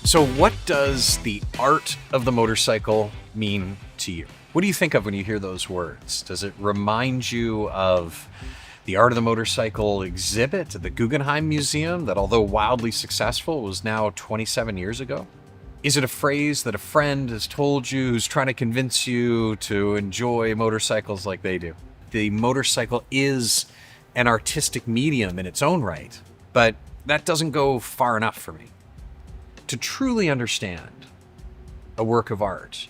So what does the art of the motorcycle mean to you? What do you think of when you hear those words? Does it remind you of the Art of the Motorcycle exhibit at the Guggenheim Museum that, although wildly successful, was now 27 years ago? Is it a phrase that a friend has told you who's trying to convince you to enjoy motorcycles like they do? The motorcycle is an artistic medium in its own right, but that doesn't go far enough for me. To truly understand a work of art,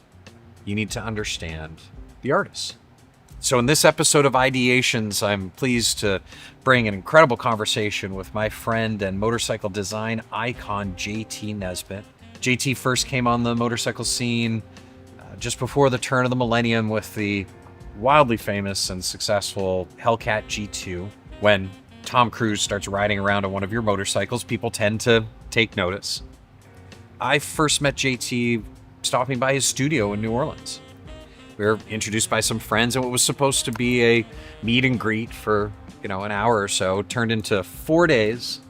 you need to understand the artist. So in this episode of Ideations, I'm pleased to bring an incredible conversation with my friend and motorcycle design icon, JT Nesbitt. JT first came on the motorcycle scene just before the turn of the millennium with the wildly famous and successful Hellcat G2. When Tom Cruise starts riding around on one of your motorcycles, people tend to take notice. I first met JT stopping by his studio in New Orleans. We were introduced by some friends, and what was supposed to be a meet and greet for, an hour or so turned into 4 days,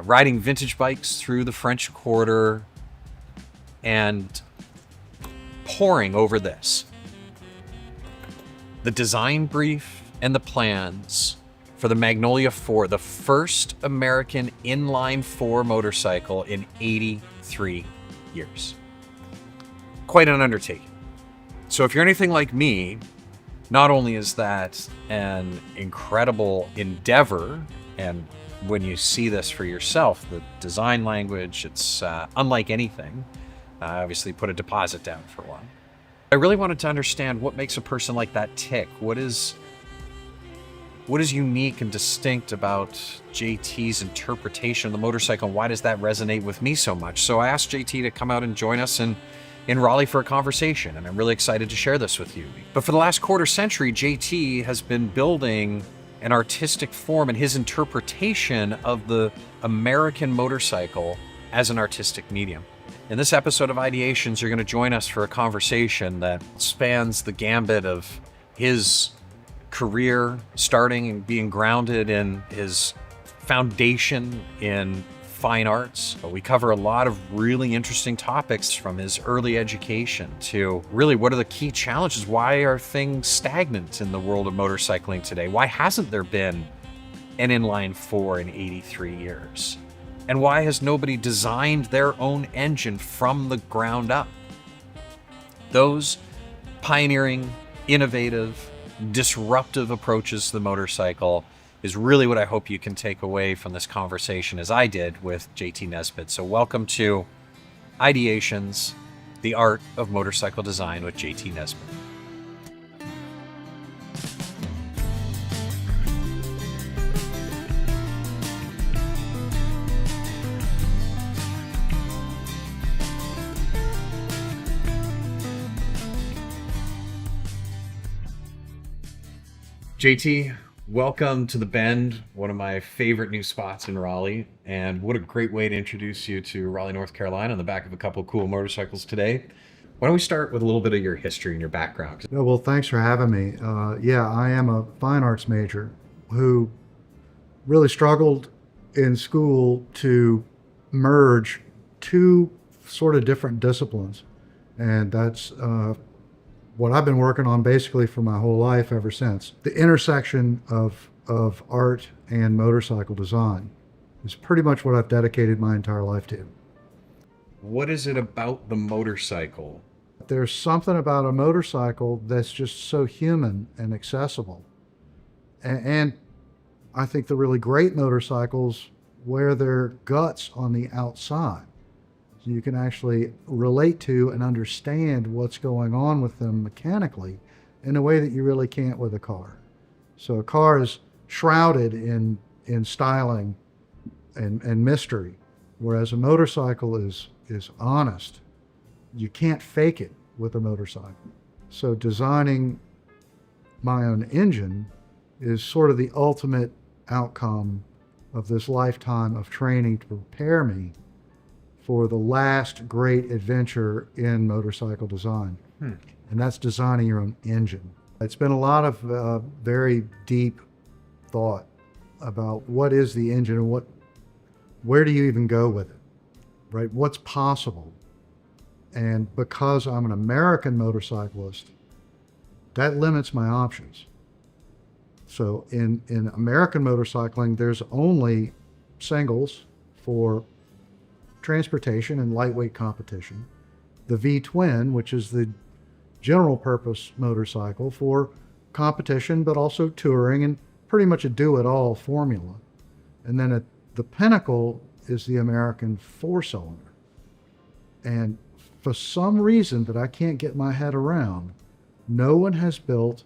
riding vintage bikes through the French Quarter and poring over this. The design brief and the plans for the Magnolia 4, the first American inline 4 motorcycle in 83 years. Quite an undertaking. So if you're anything like me, not only is that an incredible endeavor, and when you see this for yourself, the design language, it's unlike anything. I obviously put a deposit down for one. I really wanted to understand what makes a person like that tick. What is unique and distinct about JT's interpretation of the motorcycle? Why does that resonate with me so much? So I asked JT to come out and join us in Raleigh for a conversation, and I'm really excited to share this with you. But for the last quarter century, JT has been building an artistic form in his interpretation of the American motorcycle as an artistic medium. In this episode of Ideations, you're going to join us for a conversation that spans the gambit of his career, starting and being grounded in his foundation in fine arts. But we cover a lot of really interesting topics, from his early education to really what are the key challenges. Why are things stagnant in the world of motorcycling today? Why hasn't there been an inline 4 in 83 years? And why has nobody designed their own engine from the ground up? Those pioneering, innovative, disruptive approaches to the motorcycle is really what I hope you can take away from this conversation, as I did with JT Nesbitt. So welcome to Ideations, the Art of Motorcycle Design with JT Nesbitt. JT, welcome to The Bend, one of my favorite new spots in Raleigh. And what a great way to introduce you to Raleigh, North Carolina, on the back of a couple of cool motorcycles today. Why don't we start with a little bit of your history and your background? Well, thanks for having me. I am a fine arts major who really struggled in school to merge two sort of different disciplines. And that's what I've been working on basically for my whole life ever since. The intersection of art and motorcycle design is pretty much what I've dedicated my entire life to. What is it about the motorcycle? There's something about a motorcycle that's just so human and accessible. And I think the really great motorcycles wear their guts on the outside. So you can actually relate to and understand what's going on with them mechanically in a way that you really can't with a car. So a car is shrouded in styling and mystery, whereas a motorcycle is honest. You can't fake it with a motorcycle. So designing my own engine is sort of the ultimate outcome of this lifetime of training to prepare me for the last great adventure in motorcycle design. And that's designing your own engine. It's been a lot of very deep thought about what is the engine and where do you even go with it? right? What's possible? And because I'm an American motorcyclist, that limits my options. So in American motorcycling, there's only singles for transportation and lightweight competition. The V-twin, which is the general purpose motorcycle for competition, but also touring and pretty much a do-it-all formula. And then at the pinnacle is the American four-cylinder. And for some reason that I can't get my head around, no one has built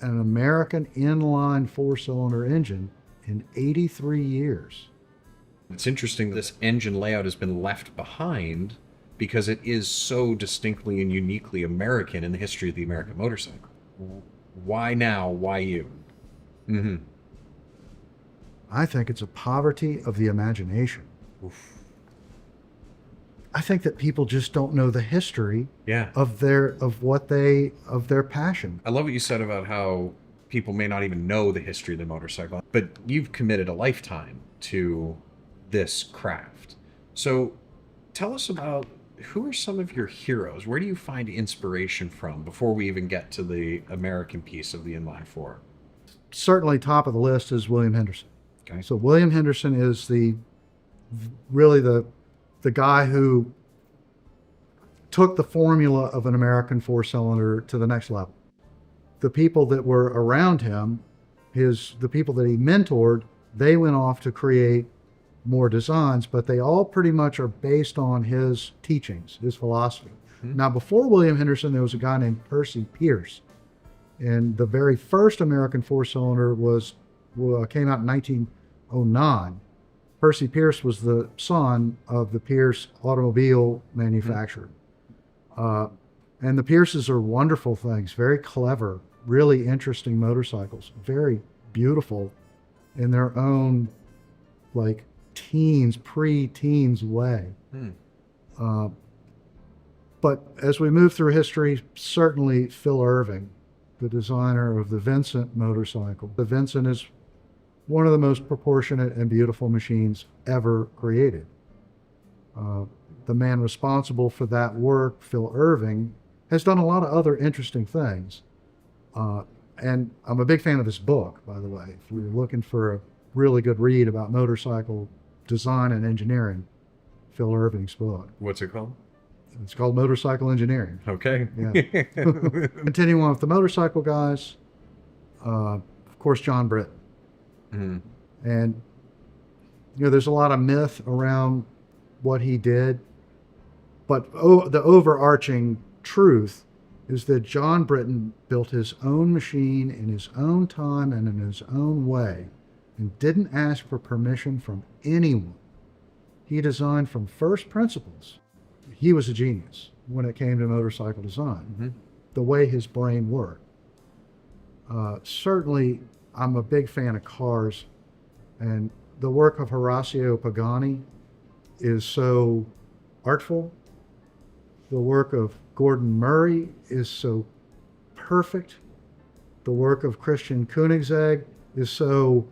an American inline four-cylinder engine in 83 years. It's interesting that this engine layout has been left behind because it is so distinctly and uniquely American in the history of the American motorcycle. Why now? Why you? Mm-hmm. I think it's a poverty of the imagination. Oof. I think that people just don't know the history Yeah. of their passion. I love what you said about how people may not even know the history of the motorcycle, but you've committed a lifetime to this craft. So tell us about, who are some of your heroes? Where do you find inspiration from before we even get to the American piece of the inline four? Certainly top of the list is William Henderson. Okay. So William Henderson is really the guy who took the formula of an American four-cylinder to the next level. The people that were around him, the people that he mentored, they went off to create more designs, but they all pretty much are based on his teachings, his philosophy. Mm-hmm. Now, before William Henderson, there was a guy named Percy Pierce. And the very first American four-cylinder came out in 1909. Percy Pierce was the son of the Pierce automobile manufacturer. And the Pierces are wonderful things, very clever, really interesting motorcycles, very beautiful in their own, like, pre-teens way. But as we move through history, certainly Phil Irving, the designer of the Vincent motorcycle. The Vincent is one of the most proportionate and beautiful machines ever created. The man responsible for that work, Phil Irving, has done a lot of other interesting things. And I'm a big fan of this book, by the way. If you're looking for a really good read about motorcycle design and engineering, Phil Irving's book. What's it called? It's called Motorcycle Engineering. Okay. Yeah. Continuing on with the motorcycle guys, of course, John Britton. Mm. And, there's a lot of myth around what he did, but the overarching truth is that John Britton built his own machine in his own time and in his own way and didn't ask for permission from anyone. He designed from first principles. He was a genius when it came to motorcycle design, mm-hmm. the way his brain worked. Certainly, I'm a big fan of cars, and the work of Horacio Pagani is so artful. The work of Gordon Murray is so perfect. The work of Christian Koenigsegg is so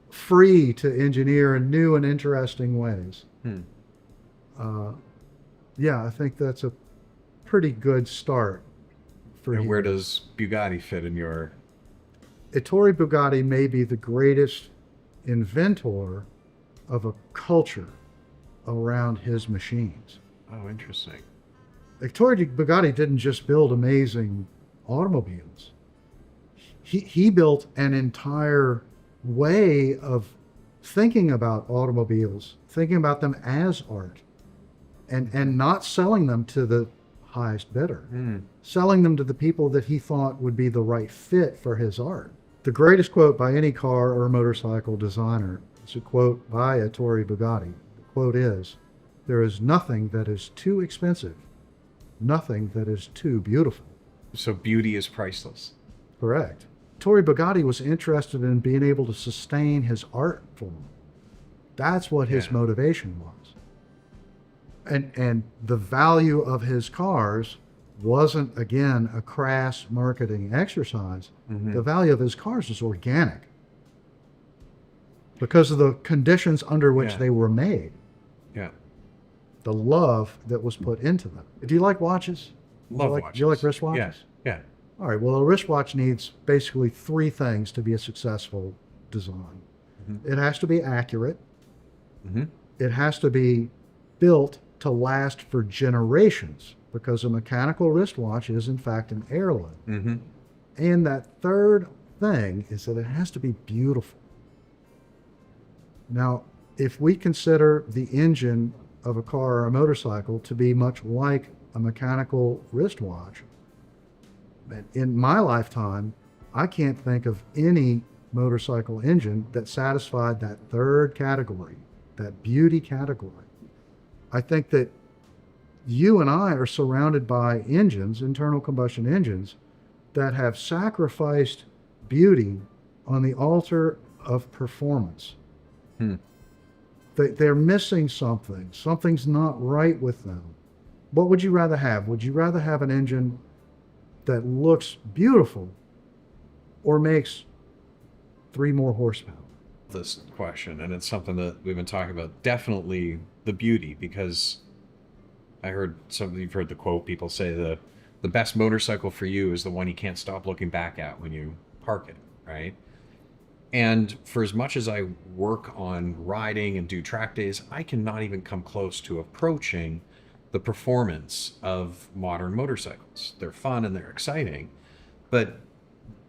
free to engineer in new and interesting ways. Yeah, I think that's a pretty good start. And where does Bugatti fit in your... Ettore Bugatti may be the greatest inventor of a culture around his machines. Oh, interesting. Ettore Bugatti didn't just build amazing automobiles. He built an entire way of thinking about automobiles, thinking about them as art, and not selling them to the highest bidder, selling them to the people that he thought would be the right fit for his art. The greatest quote by any car or motorcycle designer is a quote by Ettore Bugatti. The quote is, "There is nothing that is too expensive, nothing that is too beautiful." So beauty is priceless. Correct. Ettore Bugatti was interested in being able to sustain his art form. That's what his motivation was. And the value of his cars wasn't, again, a crass marketing exercise. Mm-hmm. The value of his cars was organic because of the conditions under which they were made. Yeah. the love that was put into them. Do you like watches? Love watches. watches. Do you like wristwatches? Yeah. Yeah. All right. Well, a wristwatch needs basically three things to be a successful design. Mm-hmm. It has to be accurate. Mm-hmm. It has to be built to last for generations, because a mechanical wristwatch is in fact an heirloom. Mm-hmm. And that third thing is that it has to be beautiful. Now, if we consider the engine of a car or a motorcycle to be much like a mechanical wristwatch, in my lifetime, I can't think of any motorcycle engine that satisfied that third category, that beauty category. I think that you and I are surrounded by engines, internal combustion engines, that have sacrificed beauty on the altar of performance. They're missing something. Something's not right with them. What would you rather have? Would you rather have an engine that looks beautiful or makes 3 more horsepower? This question, and it's something that we've been talking about. Definitely the beauty, because you've heard the quote, people say the best motorcycle for you is the one you can't stop looking back at when you park it, right? And for as much as I work on riding and do track days, I cannot even come close to approaching the performance of modern motorcycles. They're fun and they're exciting, but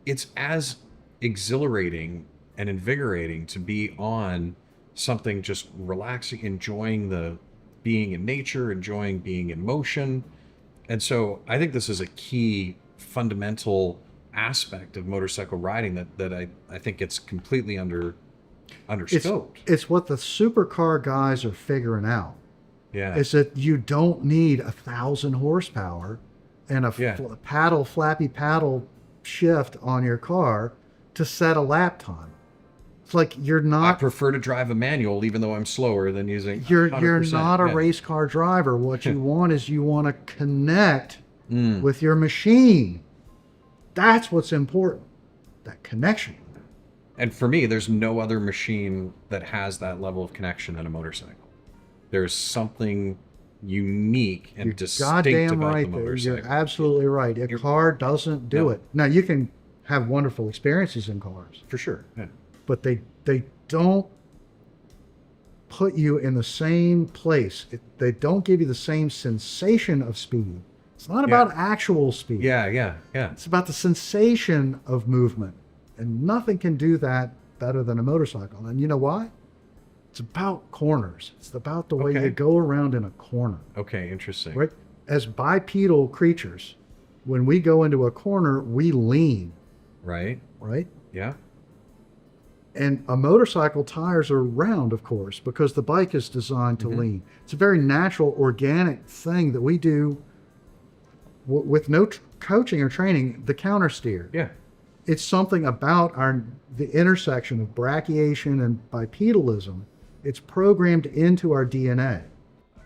it's as exhilarating and invigorating to be on something just relaxing, enjoying the being in nature, enjoying being in motion. And so I think this is a key fundamental aspect of motorcycle riding that I think it's completely underscoped. It's what the supercar guys are figuring out. Yeah. Is that you don't need 1,000 horsepower and a flappy paddle shift on your car to set a lap time. It's like you're I not. prefer to drive a manual, even though I'm slower than using. You're 100%. not a race car driver. What you want is you want to connect with your machine. That's what's important. That connection. And for me, there's no other machine that has that level of connection than a motorcycle. There's something unique and distinct goddamn about right the there. motorcycle. You're absolutely right. A car doesn't do it. Now, you can have wonderful experiences in cars, For sure. Yeah. but they don't put you in the same place. They don't give you the same sensation of speed. It's not about actual speed. Yeah. It's about the sensation of movement. And nothing can do that better than a motorcycle. And you know why? It's about corners. It's about the way you go around in a corner. Okay, interesting. Right? As bipedal creatures, when we go into a corner, we lean. Right. Right? Yeah. And a motorcycle tires are round, of course, because the bike is designed to lean. It's a very natural, organic thing that we do with no coaching or training, the counter steer. Yeah. It's something about the intersection of brachiation and bipedalism. It's programmed into our DNA.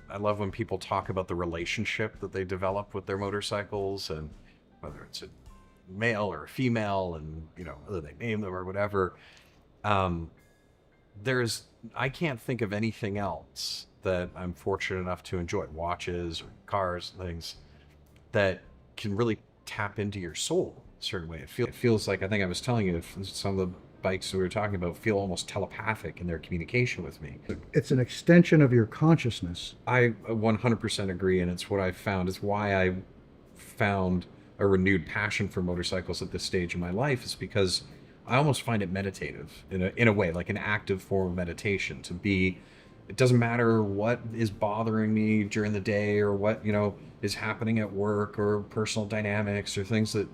I love when people talk about the relationship that they develop with their motorcycles, and whether it's a male or a female, and whether they name them or whatever. I can't think of anything else that I'm fortunate enough to enjoy, watches or cars, things that can really tap into your soul a certain way. It feels like, I think I was telling you, some of the bikes we were talking about feel almost telepathic in their communication with me. It's an extension of your consciousness. I 100% agree, and it's what I've found. It's why I found a renewed passion for motorcycles at this stage in my life, is because I almost find it meditative in a way, like an active form of meditation. It doesn't matter what is bothering me during the day, or what is happening at work, or personal dynamics, or things that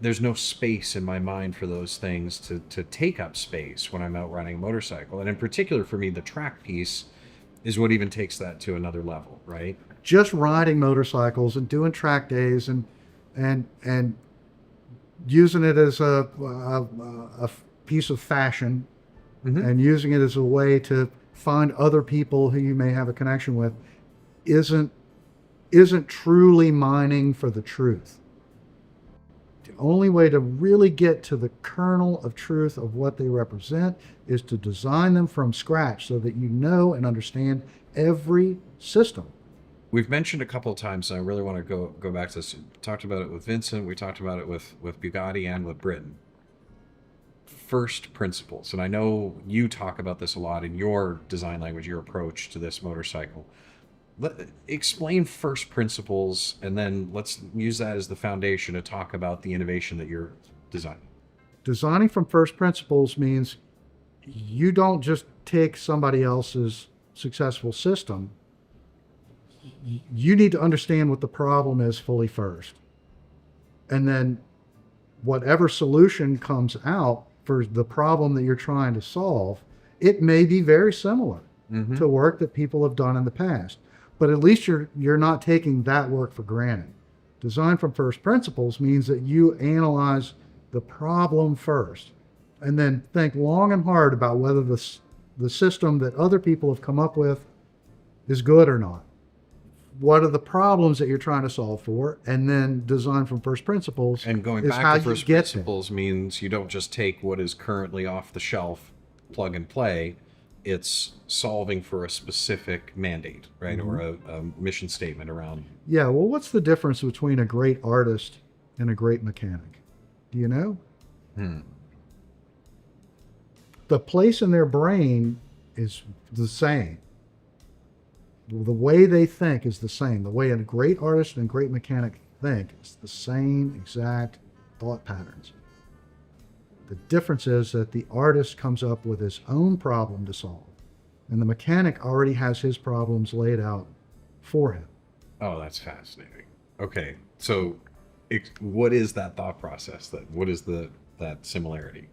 there's no space in my mind for those things to take up space when I'm out riding a motorcycle. And in particular for me, the track piece is what even takes that to another level, right? Just riding motorcycles and doing track days and using it as a piece of fashion, and using it as a way to find other people who you may have a connection with isn't truly mining for the truth. The only way to really get to the kernel of truth of what they represent is to design them from scratch, so that you know and understand every system. We've mentioned a couple of times, and I really want to go back to this. We talked about it with Vincent. We talked about it with Bugatti and with Britain. First principles, and I know you talk about this a lot in your design language, your approach to this motorcycle. Explain first principles, and then let's use that as the foundation to talk about the innovation that you're designing. Designing from first principles means you don't just take somebody else's successful system. You need to understand what the problem is fully first. And then whatever solution comes out for the problem that you're trying to solve, it may be very similar to work that people have done in the past. But at least you're not taking that work for granted. Design from first principles means that you analyze the problem first and then think long and hard about whether the system that other people have come up with is good or not. What are the problems that you're trying to solve for? And then design from first principles. And going is back how to you first get principles means you don't just take what is currently off the shelf, plug and play. It's solving for a specific mandate, right? Or a mission statement around. Yeah, well, what's the difference between a great artist and a great mechanic? Do you know? The place in their brain is the same. The way they think is the same. The way a great artist and a great mechanic think is the same exact thought patterns. The difference is that the artist comes up with his own problem to solve, and the mechanic already has his problems laid out for him. Oh, that's fascinating. Okay, so what is that thought process? What is that similarity?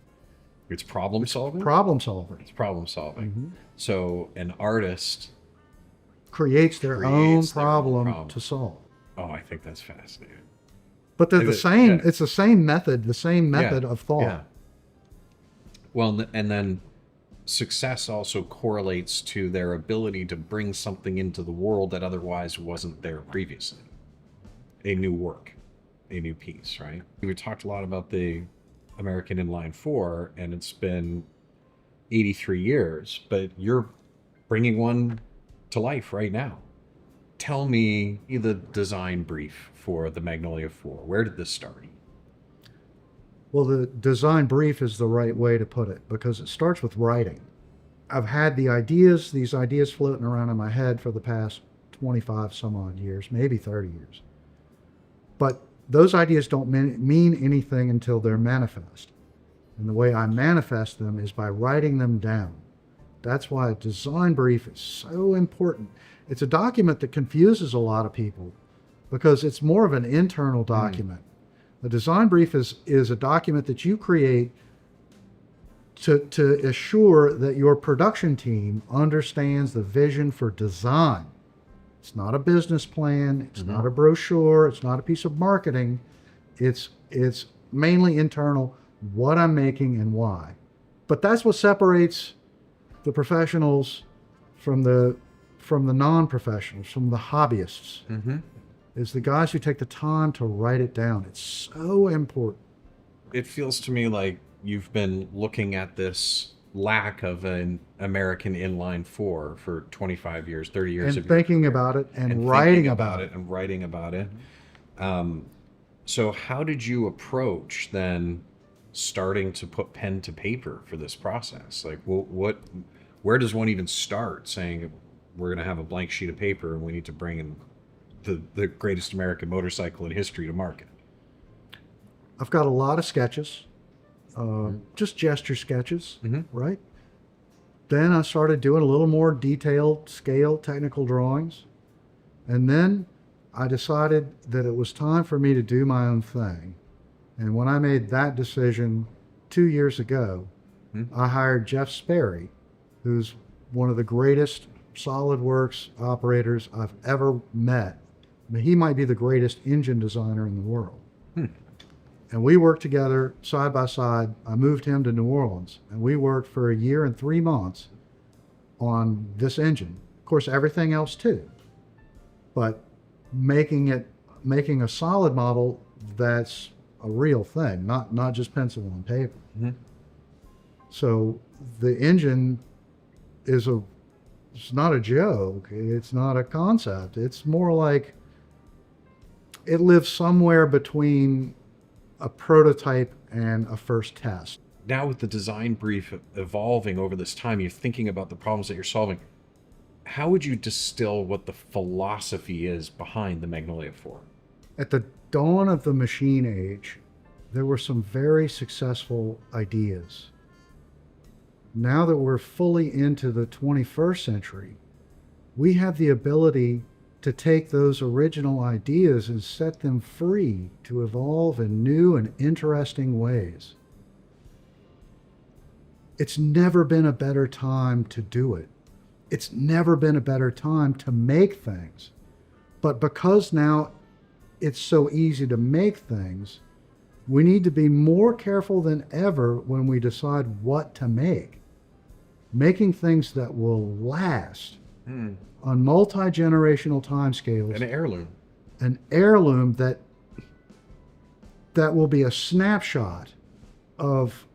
It's problem solving? Problem solving. It's problem solving. So an artist creates their own problem to solve. Oh, I think that's fascinating. But they're the same. It's the same method, of thought. Yeah. Well, and then success also correlates to their ability to bring something into the world that otherwise wasn't there previously. A new work, a new piece, right? We talked a lot about the American Inline 4, and it's been 83 years, but you're bringing one to life right now. Tell me the design brief for the Magnolia 4. Where did this start? Well, the design brief is the right way to put it because it starts with writing. I've had these ideas floating around in my head for the past 25 some odd years, maybe 30 years. But those ideas don't mean anything until they're manifest. And the way I manifest them is by writing them down. That's why a design brief is so important. It's a document that confuses a lot of people because it's more of an internal document. A design brief is a document that you create to assure that your production team understands the vision for design. It's not a business plan. It's not a brochure. It's not a piece of marketing. It's mainly internal, what I'm making and why. But that's what separates the professionals from the non-professionals, from the hobbyists. Is the guys who take the time to write it down. It's so important. It feels to me like you've been looking at this lack of an American Inline 4 for 25 years, 30 years. And thinking about it and writing about it. And writing about it. So how did you approach then starting to put pen to paper for this process? Like where does one even start saying we're going to have a blank sheet of paper and we need to bring in the greatest American motorcycle in history to market? I've got a lot of sketches, just gesture sketches, right? Then I started doing a little more detailed scale technical drawings. And then I decided that it was time for me to do my own thing. And when I made that decision 2 years ago, I hired Jeff Sperry, who's one of the greatest SolidWorks operators I've ever met. I mean, he might be the greatest engine designer in the world. And we worked together side by side. I moved him to New Orleans, and we worked for 1 year and 3 months on this engine. Of course, everything else too. But making a solid model that's a real thing, not just pencil on paper. So the engine is It's not a joke. It's not a concept. It's more like it lives somewhere between a prototype and a first test. Now with the design brief evolving over this time, you're thinking about the problems that you're solving. How would you distill what the philosophy is behind the Magnolia 4? At the dawn of the machine age, there were some very successful ideas. Now that we're fully into the 21st century, we have the ability to take those original ideas and set them free to evolve in new and interesting ways. It's never been a better time to do it. It's never been a better time to make things. But because now it's so easy to make things, we need to be more careful than ever when we decide what to make. Making things that will last on multi-generational timescales. An heirloom. An heirloom that will be a snapshot of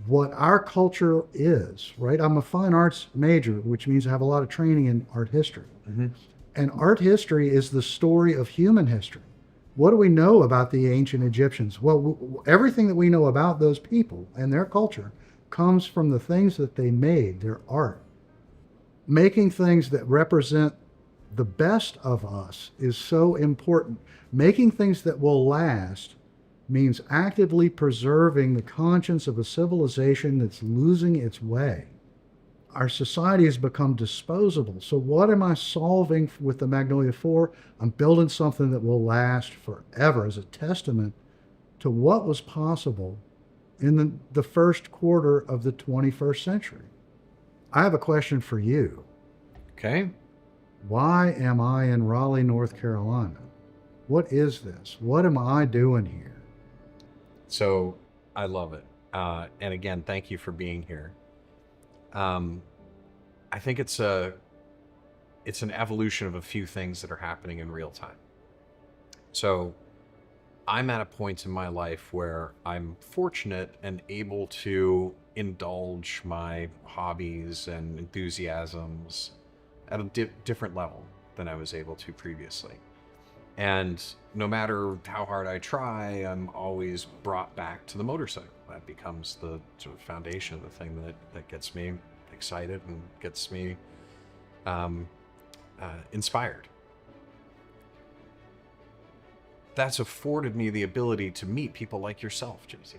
what our culture is, right? I'm a fine arts major, which means I have a lot of training in art history. And art history is the story of human history. What do we know about the ancient Egyptians? Well, everything that we know about those people and their culture comes from the things that they made, their art. Making things that represent the best of us is so important. Making things that will last means actively preserving the conscience of a civilization that's losing its way. Our society has become disposable. So what am I solving with the Magnolia 4? I'm building something that will last forever as a testament to what was possible in the first quarter of the 21st century. I have a question for you. Okay. Why am I in Raleigh, North Carolina? What is this? What am I doing here? So I love it. And again, thank you for being here. I think it's an evolution of a few things that are happening in real time. So I'm at a point in my life where I'm fortunate and able to indulge my hobbies and enthusiasms at a different level than I was able to previously. And no matter how hard I try, I'm always brought back to the motorcycle. That becomes the sort of foundation, the thing that gets me excited and gets me inspired. That's afforded me the ability to meet people like yourself, JT.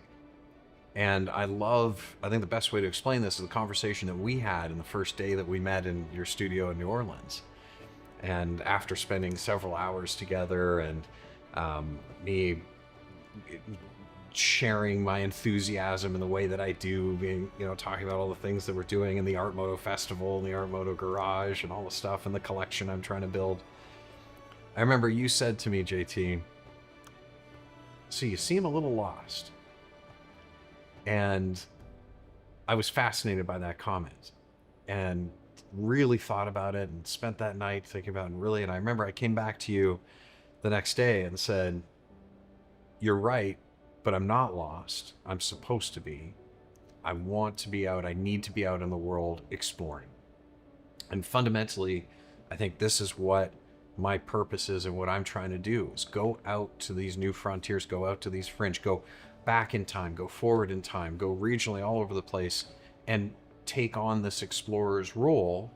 And I think the best way to explain this is the conversation that we had in the first day that we met in your studio in New Orleans. And after spending several hours together and me sharing my enthusiasm in the way that I do, being, talking about all the things that we're doing in the Art Moto Festival and the Art Moto Garage and all the stuff in the collection I'm trying to build. I remember you said to me, JT, so you seem a little lost. And I was fascinated by that comment and really thought about it and spent that night thinking about it and I remember I came back to you the next day and said, you're right, but I'm not lost. I'm supposed to be. I want to be out. I need to be out in the world exploring. And fundamentally, I think this is what my purpose is and what I'm trying to do is go out to these new frontiers, go out to these fringe, go back in time, go forward in time, go regionally all over the place and take on this explorer's role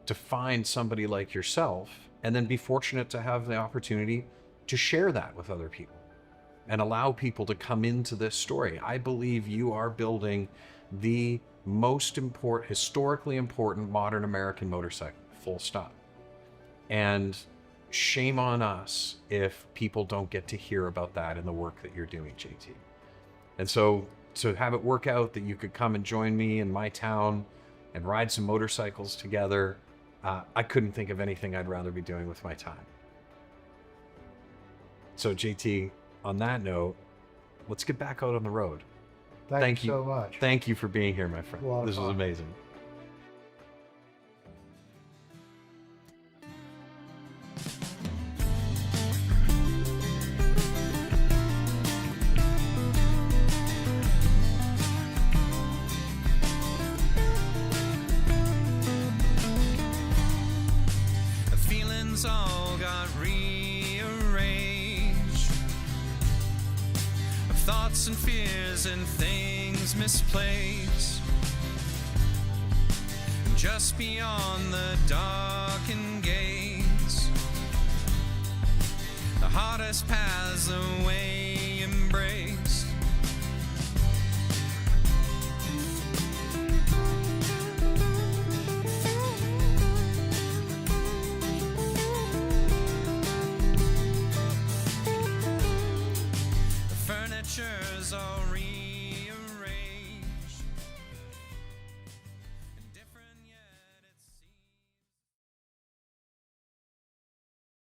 to find somebody like yourself and then be fortunate to have the opportunity to share that with other people and allow people to come into this story. I believe you are building the most important, historically important modern American motorcycle, full stop. And shame on us if people don't get to hear about that in the work that you're doing, JT. And so to have it work out that you could come and join me in my town and ride some motorcycles together, I couldn't think of anything I'd rather be doing with my time. So JT, on that note, let's get back out on the road. Thank you so much. Thank you for being here, my friend. This was amazing. ideas and things misplaced. Just beyond the darkened gates, the hardest paths away embrace.